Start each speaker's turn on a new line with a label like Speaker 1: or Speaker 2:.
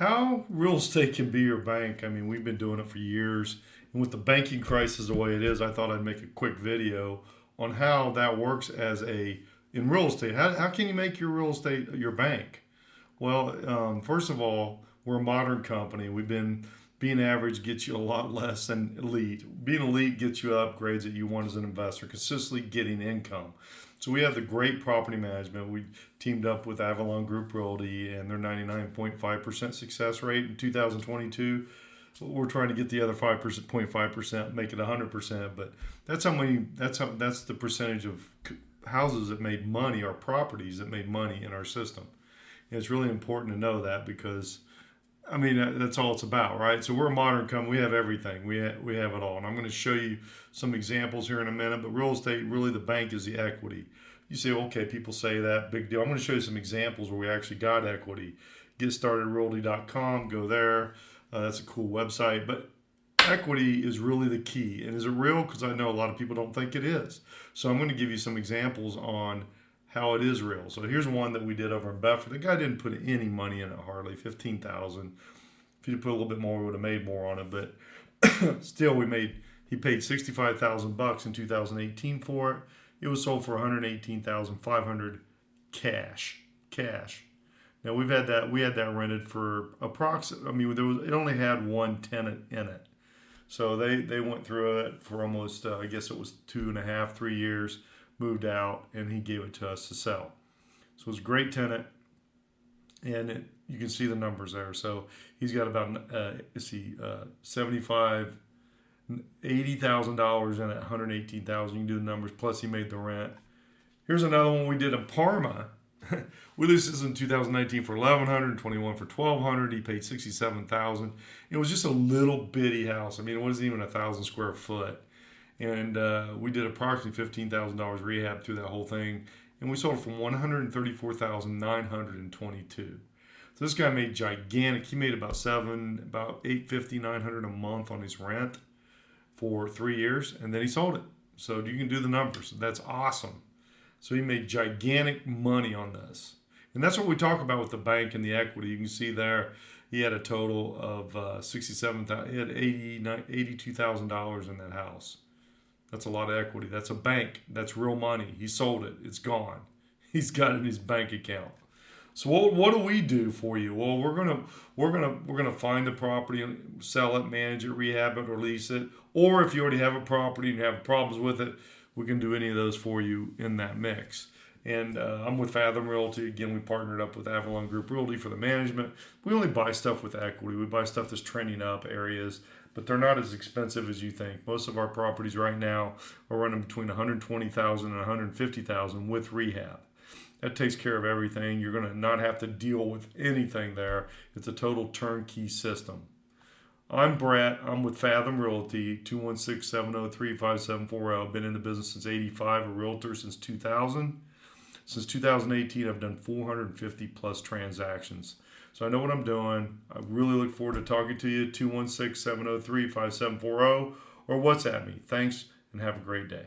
Speaker 1: How real estate can be your bank. I mean, we've been doing it for years. And with the banking crisis the way it is, I thought I'd make a quick video on how that works in real estate. How can you make your real estate your bank? Well, first of all, we're a modern company. Being average gets you a lot less than elite. Being elite gets you upgrades that you want as an investor, consistently getting income. So we have the great property management. We teamed up with Avalon Group Realty and their 99.5% success rate in 2022. We're trying to get the other 5.5%, make it 100%. But that's the percentage of houses that made money, or properties that made money in our system. And it's really important to know that because I mean, that's all it's about, right? So we're a modern company. We have everything. We have it all. And I'm going to show you some examples here in a minute. But real estate, really the bank is the equity. You say, okay, people say that, big deal. I'm going to show you some examples where we actually got equity. GetStartedRealty.com, go there. That's a cool website. But equity is really the key. And is it real? Because I know a lot of people don't think it is. So I'm going to give you some examples on how it is real. So here's one that we did over in Bedford. The guy didn't put any money in it, hardly $15,000. If he'd put a little bit more, we would have made more on it. But still, he paid $65,000 in 2018 for it. It was sold for $118,500 cash. Now we had that rented for approximately. I mean, it only had one tenant in it. So they went through it for almost, I guess it was 2.5, 3 years. Moved out, and he gave it to us to sell. So it was a great tenant, and you can see the numbers there. So he's got about $80,000 in it, $118,000. You can do the numbers. Plus, he made the rent. Here's another one we did in Parma. We leased this in 2019 for $1,100, 21 for $1,200. He paid $67,000. It was just a little bitty house. I mean, it wasn't even 1,000 square foot. And we did approximately $15,000 rehab through that whole thing. And we sold it for $134,922. So this guy made gigantic. He made about $850, $900 a month on his rent for 3 years. And then he sold it. So you can do the numbers. That's awesome. So he made gigantic money on this. And that's what we talk about with the bank and the equity. You can see there, he had a total of $67,000. He had $82,000 in that house. That's a lot of equity. That's a bank. That's real money. He sold it. It's gone. He's got it in his bank account. So what do we do for you? Well, we're gonna find the property and sell it, manage it, rehab it, or lease it. Or if you already have a property and you have problems with it, we can do any of those for you in that mix. And I'm with Fathom Realty. Again, we partnered up with Avalon Group Realty for the management. We only buy stuff with equity. We buy stuff that's trending up areas, but they're not as expensive as you think. Most of our properties right now are running between $120,000 and $150,000 with rehab. That takes care of everything. You're going to not have to deal with anything there. It's a total turnkey system. I'm Brett. I'm with Fathom Realty, 216-703-5740. Been in the business since '85, a realtor since 2000. Since 2018, I've done 450 plus transactions. So I know what I'm doing. I really look forward to talking to you, 216-703-5740, or WhatsApp me. Thanks, and have a great day.